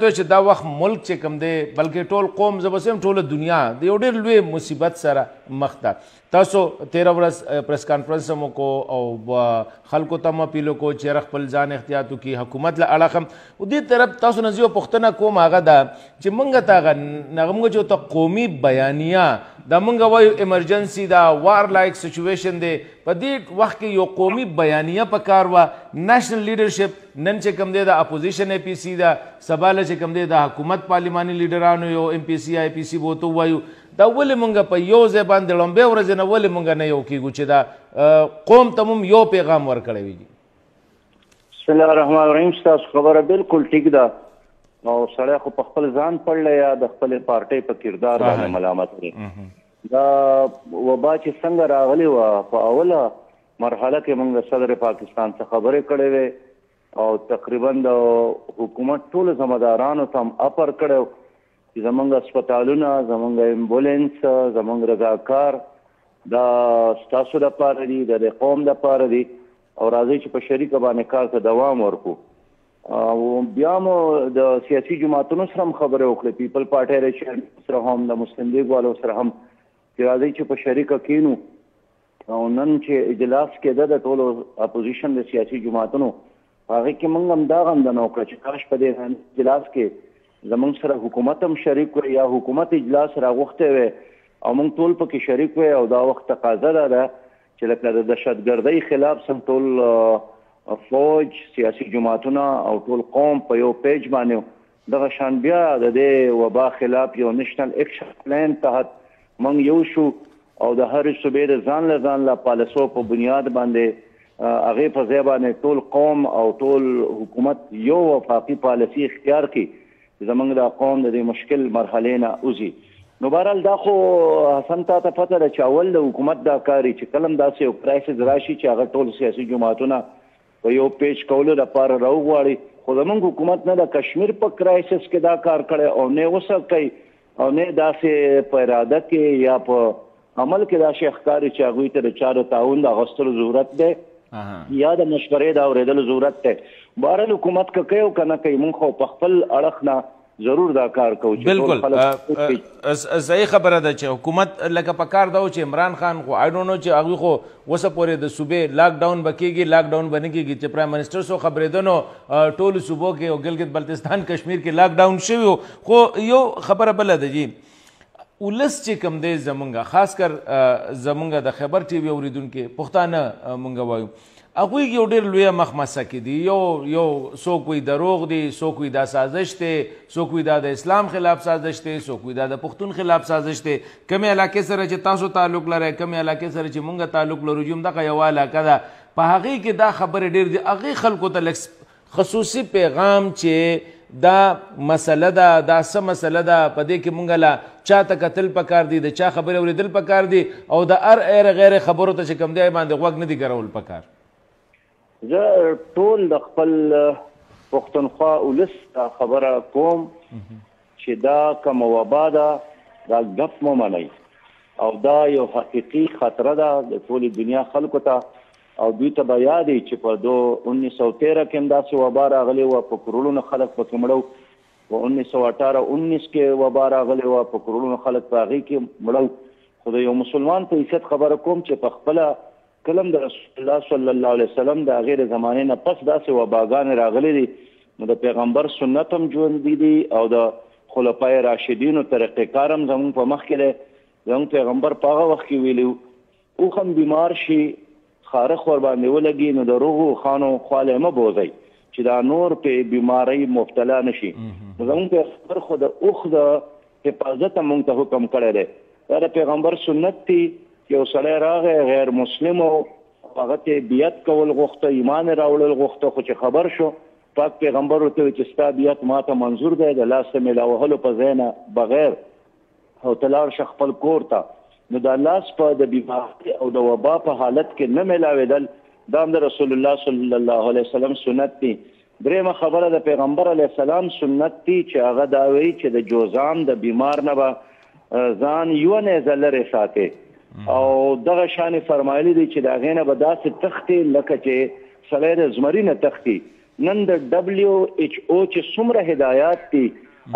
چې دا وخت ملک چې کوم دی بلکې ټول قوم زه به سم ټوله دنیا د یو ډېر لوی مصیبت سره مخ ده. تاسو تېره ورځ پریس کانفرنس هم وکړو او خلکو ته م اپیل وکړو چې هغه خپل ځان احتیاط وکړي، حکومت له اړخ هم دې طرف تاسو نه زه یو پوښتنه کوم هغه ده چې موږ ته هغه موږ چې ورته قومي بیانیه دا موږ وایو ایمرجنسي دا وار لایک سچویشن دی، په دې وخت کې یو قومي بیانیه پکار وه، نیشنل لیډرشپ نن چې کوم دی د اپوزیشن اے پی سی ده، سبا له چې کوم دی د حکومت پارلماني لیډرانو یو ایم پی سی آی پی سی به ورته ووایو، دا ولې موږ په یو ځای باندې لومبۍ ورځې نه ولې موږ نه یو کېږو چې دا قوم ته مو یو پیغام ورکړی وي؟ بسم الله الرحمن الرحیم. ستاسو خبره بالکل ټیک ده او سړی خو په خپل ځان پړلی یا د خپلې پارټۍ په کردار باندې ملامت دی. دا وبا چې څنګه راغلې وه په اوله مرحله کې موږ صدر پاکستان څخه خبرې کړې وې او تقریبا د حکومت ټولو ذمهدارانو ته هم اپر کړی چې زموږ اسپتالونه، زموږ امبولینس، زموږ رضاکار دا ستاسو دپاره دي، د قوم دپاره دي او راځئ چې په شریکه باندې کار ته دوام ورکړو. او بیا مو د سیاسي جماعتونو سره هم خبرې وکړې، پیپل پارټۍ د چیرمن سره هم، د مسلم لیګ والو سره هم، چې راځئ چې په شریکه کینو. او نن چې اجلاس کېده د ټولو اپوزیشن د سیاسي جماعتونو، هغې کې موږ هم دا غندنه وکړه چې کاش په دې اجلاس کې زموږ سره حکومت هم شریک وی یا حکومت اجلاس راغوښتی وی او موږ ټول پکې شریک وی. او دا وخت تقاضا ده چې لکه د دهشتګردۍ خلاف سم ټول فوج، سیاسي جماعتونه او ټول قوم په یو پیج باندې دغه شان بیا د دې وبا خلاف یو نیشنل ایکشن پلان تحت موږ یو شو او د هرې صوبې د ځان له ځان له پالیسو په بنیاد باندې هغې په ځای باندې ټول قوم او ټول حکومت یو وفاقي پالیسي اختیار کړي چې زموږ دا قوم د دې مشکل مرحلې نه وځي. نو بهرحال دا خو حسن تا ته پته ده چې اول د حکومت دا کار چې کله هم داسې یو کرایسس راشي چې هغه ټول سیاسي جماعتونه په یو پیج کولو دپاره راوغواړي، خو زموږ حکومت نه د کشمیر په کرایسس کې دا کار کړی او نه اوسه کوي او نه داسې په اراده کې یا په عمل کې دا شی ښکاري چې هغوی ته د چا د تعاون د اخیستلو ضرورت دی یا د مشورې د اورېدلو ضرورت دی. بهرحال حکومت که کوي او که نه کوي، موږ خو په خپل اړخ نه ضرور دا کار کوو. بالکل صحیح خبره ده چې حکومت لکه په کار دا و چې عمران خان خو آی ډونټ نو چې هغوی خو اوسه پورې د صوبې لاک ډاون به کېږي، لاک ډاون به نه کېږي، چې پرایم منسټر سو خبرېده نو ټولو صوبو کې او ګلګت بلتستان کشمیر کې لاک ډاون شوي وو. خو یو خبره بله ده جی، ولس چې کوم دی زمونږ خاص کر زمونږ د خبر ټي وي اورېدونکي پښتانه مونږ وایو، هغوی یو ډېر لویه مخمسه کې دي. یو څوک وایي دروغ دی، څوک وایي دا سازش دی، څوک وایي دا د اسلام خلاف سازش دی، څوک وایي دا د پښتون خلاف سازش دی. کمې علاقې سره چې تاسو تعلق لرئ، کمې علاقې سره چې مونږ تعلق لرو، چې همدغه یوه علاقه ده، په هغې کې دا خبرې ډېر دي. هغې خلکو ته لږ خصوصي پیغام چې دا مسله ده، دا څه مسله ده، په دې کې مونږ له چا ته کتل پکار دي، د چا خبرې اورېدل پکار دي او د هر غیر خبرو ته چې کوم دی باندې غوږ نه دي ګرول پکار. زه ټول د خپل پښتونخوا ولس دا خبره کوم چې دا کومه وبا ده دا ګپ مه منئ او دا یو حقیقي خطره ده د ټولې دنیا خلکو ته. او دوی ته به یاد وي چې په 1913 کې هم داسې وبا راغلې وه، په کروڑونو خلک پکې مړه. په 1918-19 کې وبا راغلې وه، په کروڑونو خلک په هغې کې مړه. خو د یو مسلمان په حیثیت خبره کوم چې په خپله کلم د رسول الله صلی الله علیه وسلم د هغې د زمانې نه پس داسې وباګانې راغلي دي، نو د پیغمبر سنت هم ژوندي دي او د خلفای راشدینو طریقې کار هم زموږ په مخ کې دی. زموږ پیغمبر په هغه وخت کې ویلي اوښ هم بیمار شي، خارخ ور باندې ولګي، نو د روغو اوښانو خواله مه بوځئ چې دا نور په بیمارۍ مبتلا نه شي. نو زموږ پیغمبر خو د اوښ د حفاظت هم موږ ته حکم کړی دی. دا د پیغمبر سنت دی. یو سړی راغی غیر مسلم او هغه ته بیعت کول غوښته، ایمان راوړل غوښته، خو چې خبر شو پاک پیغمبر ورته وایي چې ستا بیعت ما ته منظور دی، د لاس ته میلا وهلو په ځای نه بغیر او ته لاړ شه خپل کور ته. نو دا لاس په د بیمارۍ او د وبا په حالت کې نه میلاوېدل دا هم د رسول الله صلی الله علیه وسلم سنت دی. درېیمه خبره د پیغمبر علیه السلام سنت دی چې هغه دا وایي چې د جوزام د بیمار نه به ځان یوه نیزه لرې ساتې او دغه شانې فرمایلی دی چې د هغې نه به داسې تښتې لکه چې سړی د زمري نه تښتي. نن د WHO چې څومره هدایات دي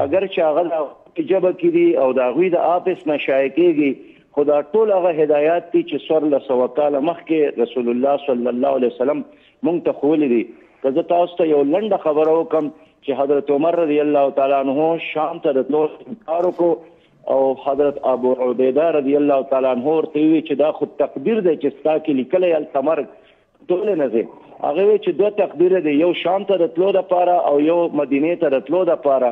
اگر چې هغه د ژبه کې دي او د هغوی د آفس نه شایع کېږي خو دا ټول هغه هدایات دي چې 1400 کاله مخکې رسول الله صلی الله علیه وسلم موږ ته ښوولي دي. که زه تاسو ته یو لنډه خبره وکړم چې حضرت عمر رضی الله تعالی عنه شام ته د تلو انکار وکړو او حضرت ابو عبیده رضی الله تعالی عنه ورته وویل چې دا خو تقدیر دی چې ستا کې لیکلی هلته مرګ ټولې نه ځې. هغه وایي چې دوه تقدیر دی، یو شام ته د تلو دپاره او یو مدینې ته د تلو دپاره.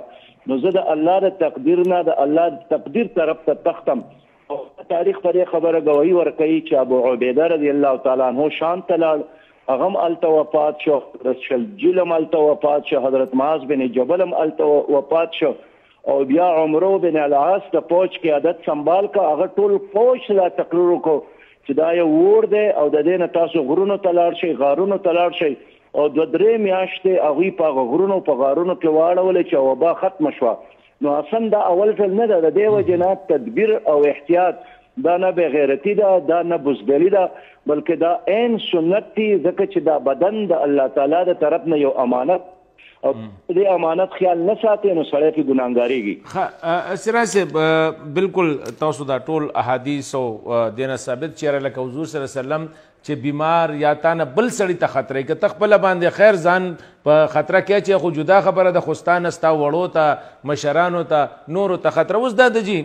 نو زه د الله د تقدیر نه د الله د تقدیر طرف ته تختم. او تاریخ پر خبره گواهی ورکوي چې ابو عبیده رضی الله تعالی عنه شام ته لاړ، هغه هم هلته وفات شو، حضرت شلجیل هم هلته وفات شو، حضرت معاذ بن جبل هم هلته وفات شو، او بیا عمرو بن العاص د فوج قیادت سنبال کا، هغه ټول فوج لا تقریر وکړو چې دا یو اور دی او د دې نه تاسو غرونو ته لاړ شئ، غارونو ته لاړ شئ. او 2-3 میاشتې هغوی په هغه غرونو په غارونو کې واړولې چې وبا ختمه شوه. نو اصلا دا اول ځل نه ده، د دې وجې نه تدبیر او احتیاط دا نه بې غیرتي ده، دا نه بزدلي ده، بلکې دا عین سنت دي، ځکه چې دا بدن د الله تعالی د طرف نه یو امانت او دې امانت خیال نه ساتي نو سړی پې ګناهګارېږي. سراج صاحب بالکل تاسو دا ټول احادیث او دې نه ثابت چېرې لکه حضور صلی الله علیه وسلم چې بیمار یا تا نه بل سړي ته خطره که ته خپله باندې خیر ځان په خطره کې چې خو جدا خبره ده، خو ستا نه ستا وړو ته مشرانو ته نورو ته خطره. اوس دا ده جي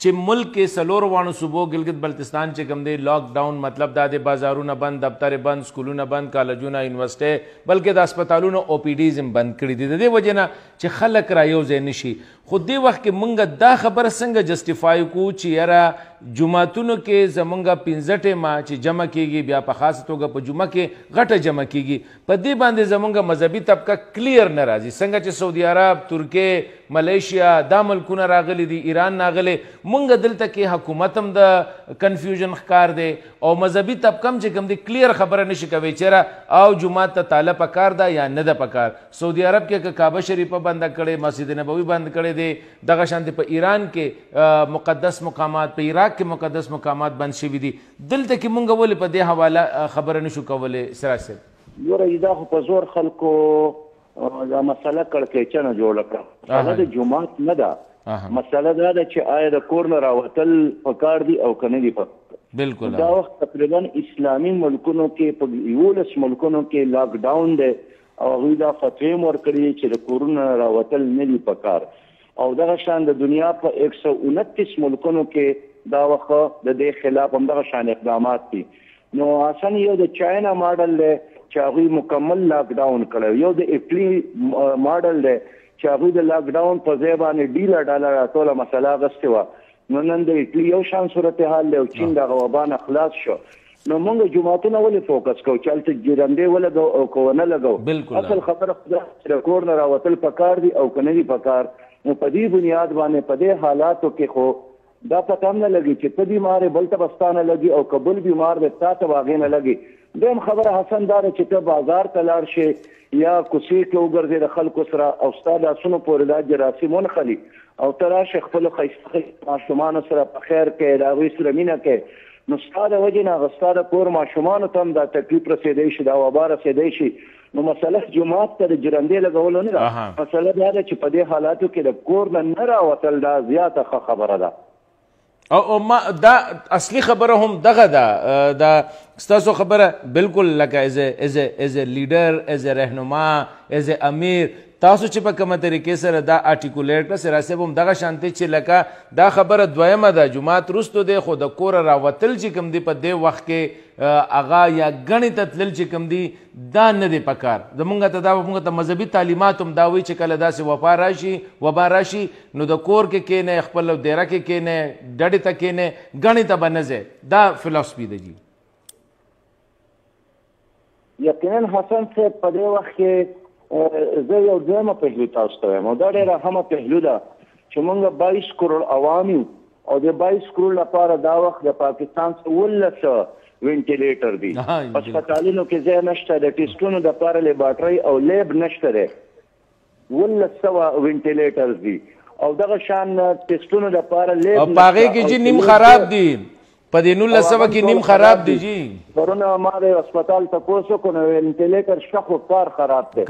چې ملک کې څلورو واړو صوبو ګلګت بلتستان چې کوم دی لاک ډاون مطلب دا دی بازارونه بند، دفتر بند، سکولونه بند، کالجونه، یونیورسټۍ، بلکې د هسپتالونو او پی ډیز هم بند کړي دي. د دې وجې نه چې خلک را یو ځای نشي. خو دې وخت کې موږ دا خبره څنګه جسټیفای کړو چې یاره جوماتونو کې زمونږ 15 ټیمه چې جمع کېږي، بیا په خاصه توګه په جمعه کې غټه جمع کېږي، په دې باندې زمونږ مذهبي طبقه کلیر نه راځي. څنګه چې سعودي عرب، ترکیه، ملیشیا دا ملکونه راغلي دي، ایران راغلی، مونږ دلته کې حکومت هم د کنفیوژن ښکار دی او مذهبي طبقه هم چې کوم دی کلیر خبره نشي کوي چېرې او جومات ته تاله پکار ده یا نه ده پکار. سعودي عرب کې که کعبه شریفه بنده کړې، مسجد نبوي بند کړی دی، دغه شانتې په ایران کې مقدس مقامات، په عراق کې مقدس مقامات بند شوي دي. دلته کې مونږ ولې په دې حواله خبره نشو کولی سراج صاحب؟ ګوره دا خو په زور خلکو دا مسله کړکېچنه جوړه کړه. مسله د جومات نه ده، مسله دا ده چې آیا د کور نه راوتل پکار دي او که نه دي پکار. بالکل دا وخت تقریبا اسلامي ملکونو کې په 11 ملکونو کې لاک ډاون دی او هغوی دا فتوی هم ورکړي چې د کورونو راوتل نه دي پکار. او دغه شان د دنیا په 129 ملکونو کې دا وخت د دې خلاف هم دغه شان اقدامات دي. نو اصلا یو د چاینا ماډل دی چې هغوی مکمل لاک ډاون کړی، یو د اټلي ماډل دی چې هغوی د لاک ډاون په ځای باندې ډیله ډاله ټوله مسله اخیستې وه. نو نن د اټلي یو شان صورتحال دی او چین دغه وبا نه خلاص شو. نو موږ جوماتونه ولې فوکس کوو چې هلته ګرندې ولګو او که ونه لګو؟ اصل خبره خدا چې د کور نه راوتل پکار دي او که نه دي پکار. نو په دې بنیاد باندې په دې حالاتو کې خو دا پته هم نه لګي چې ته بیمار یې بل ته به ستا نه لګي او که بل بیمار دی تا ته به هغې نه لګي. دویم خبره حسن دا ده چې ته بازار ته لاړ شې یا کوڅې کې وګرځې د خلکو سره او ستا لاسونو پورې دا جراثیم ونښلي او ته راشې خپلو ښایسته ماشومانو سره په خیر کې د هغوی سره مینه کې، نو ستا د وجې نه هغه ستا د کور ماشومانو ته هم دا تکلیف رسېدی شي، دا وبا رسېدی شي. نو مسله جومات ته د جرندې لګولو نه ده، مسله دا ده چې په دې حالاتو کې د کور نه نه راوتل دا زیاته ښه خبره ده. او ما دا اصلي خبره هم دغه ده، دا ستاسو خبره بالکل لکه ایز ا لیډر، ایز ا رهنما، ایز ا امیر تاسو چې په کومه طریقې سره دا آرټیکولیټ کړه. سراج صاحب هم دغه شانتې چې لکه دا خبره دویمه ده، جومات وروستو دی خو د کوره راوتل چې کوم دی په دې وخت کې هغه یا ګڼې ته تلل چې کوم دی دا نه دی پکار. زمونږ ته دا مونږ ته مذهبي تعلیمات هم دا وایي چې کله داسې وبا راشي نو د کور کې کښېنئ، خپل دیره کې کښېنئ، ډډې ته کښېنئ، ګڼې ته به نه ځئ. دا فلسفي ده جي. یقینا حسن صاحب په دې وخت کې زه یو دویمه پهلو تاسو ته وایم او دا ډېره اهمه پهلو ده چې موږ 22 کروڑ عوام یو او د 22 کروڑ لپاره دا وخت د پاکستان څخه 19 وینټیلیټر دي. هسپتالونو کې ځای نشته، د ټیسټونو دپاره لیبارټرۍ او لیب نشته دی، 1900 وینټیلیټرز دي او دغه شان ټیسټونو دپاره لیب او په هغې کې چې نیم خراب دي په دې 1900 کې نیم خراب دی جی پرونه ما د هسپتال تپوس وکړو نو وینټیلیټر شته خو کار خراب دی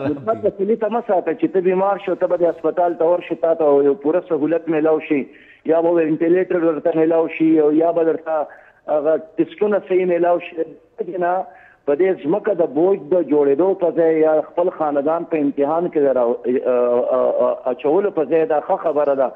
نسبت د کلي ته مه ساته چې ته بیمار شو ته به د هسپتال ته ورشي تا ته یو پوره سهولت میلاو شي یا به وینټیلیټر ورته میلاو شي او یا به درته هغه ټسټونه صحیح میلاو شي نه په دې ځمکه د بوج د جوړېدو په ځای یا خپل خاندان په امتحان کې اچولو په ځای دا ښه خبره ده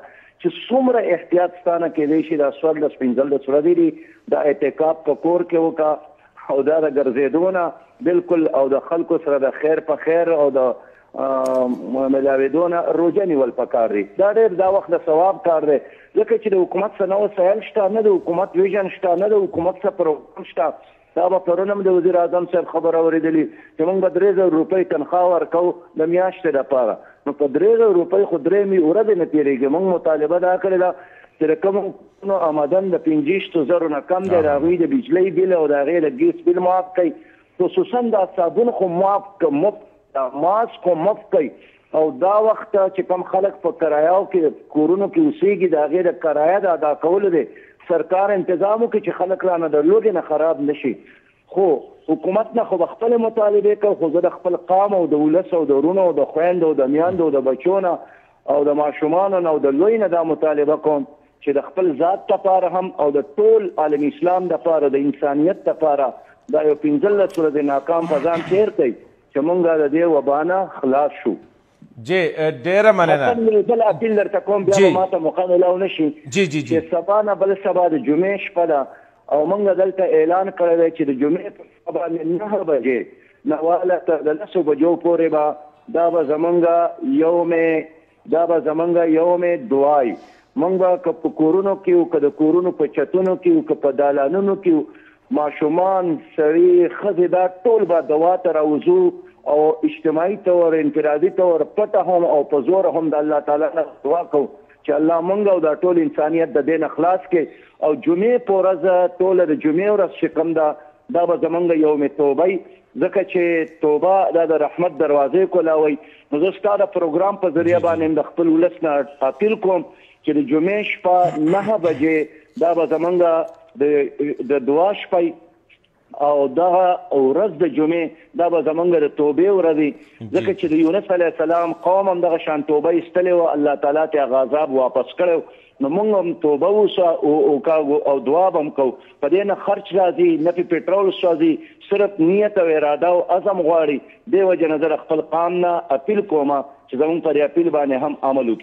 چې څومره احتیاط ستانه کېدی شي دا 14-15 ورځې دي د اعتکاف په کور کې وکړه او دا د ګرځېدو نه بالکل او د خلکو سره د خیر په خیر او د ملاوېدو نه روژه نیول پکار دي دا ډېر دا وخت د ثواب کار دی ځکه چې د حکومت څه نه وسایل شته نه د حکومت ویژن شته نه د حکومت څه پروګرام شته دا به پرون هم د وزیر اعظم صاحب خبره اورېدلي چې موږ به 3000 روپۍ تنخواه ورکوو د میاشتې دپاره نو په 3000 روپۍ خو 3 ورځې نه تېرېږي موږ مطالبه دا کړې ده چې د کومو آمدن د 50,000 نه کم دی د هغوی د بجلۍ بیل او د هغې د ګیس بیل معاف کوي خصوصا دا صابون خو معاف مفت ماسک خو مفت کوي او دا وخت چې کوم خلک په کرایاو کې کورونو کې اوسېږي د هغې د کرایه د ادا کولو دی سرکار انتظام وکړي چې خلک رانه د لوږې نه خراب نشي خو حکومت نه خو به خپلې مطالبې کوي خو زه د خپل قام او د ولس او د ورونو او د خویندو او د میاندو او د بچو نه او د ماشومانو نه او د لوی نه دا مطالبه کوم چې د خپل ذات دپاره هم او د ټول عالم اسلام دپاره د انسانیت دپاره دا یو 15 ورځې ناکام په ځان تېر کوي چې موږ د دې وبا نه خلاص شو جی ډیره مننه بل اپیل درته کوم بیا به ماته موقع میلاو نشي چې سبا نه بل سبا د جمعې شپه ده او موږ دلته اعلان کړی دی چې د جمعې په شپه باندې 9 بجې نواله تر د 10 بجو پورې به دا به زمونږ یوم دعای موږ به که په کورونو کې وو که د کورونو په چتونو کې وو که په دالانونو کې وو ماشومان سړي ښځې دا ټول به دعا ته راوځو او اجتماعي طور انفرادي طور پټه هم او په زور هم د الله تعالی نه دعا کوو چې الله مونږ او دا ټول انسانیت د دې نه خلاص کړي او جمعې په ورځ ټوله د جمعې ورځ چې کوم ده دا به زمونږ یوم توبه وي ځکه چې توبه دا د رحمت دروازې کولاوي نو زه ستا د پروګرام په ذریعه باندې د خپل ولس نه اپیل کوم چې د جمعې شپه 9 بجې دا به زمونږ د دعا شپه او دغه ورځ د جمعې دا به زمونږ د توبې ورځ وي ځکه چې د یونس علیه السلام قوم هم دغه شان توبه ایستلې وه الله تعالی ته هغه عذاب واپس کړی نو موږ هم توبه وکړو او دعا به هم کوو په دې نه خرچ راځي نه پې پټرول سوځي صرف نیت او اراده او عزم غواړي دې وجې نه زه د خپل قام نه اپیل کوم چې زمونږ پر اپیل باندې هم عمل وکړي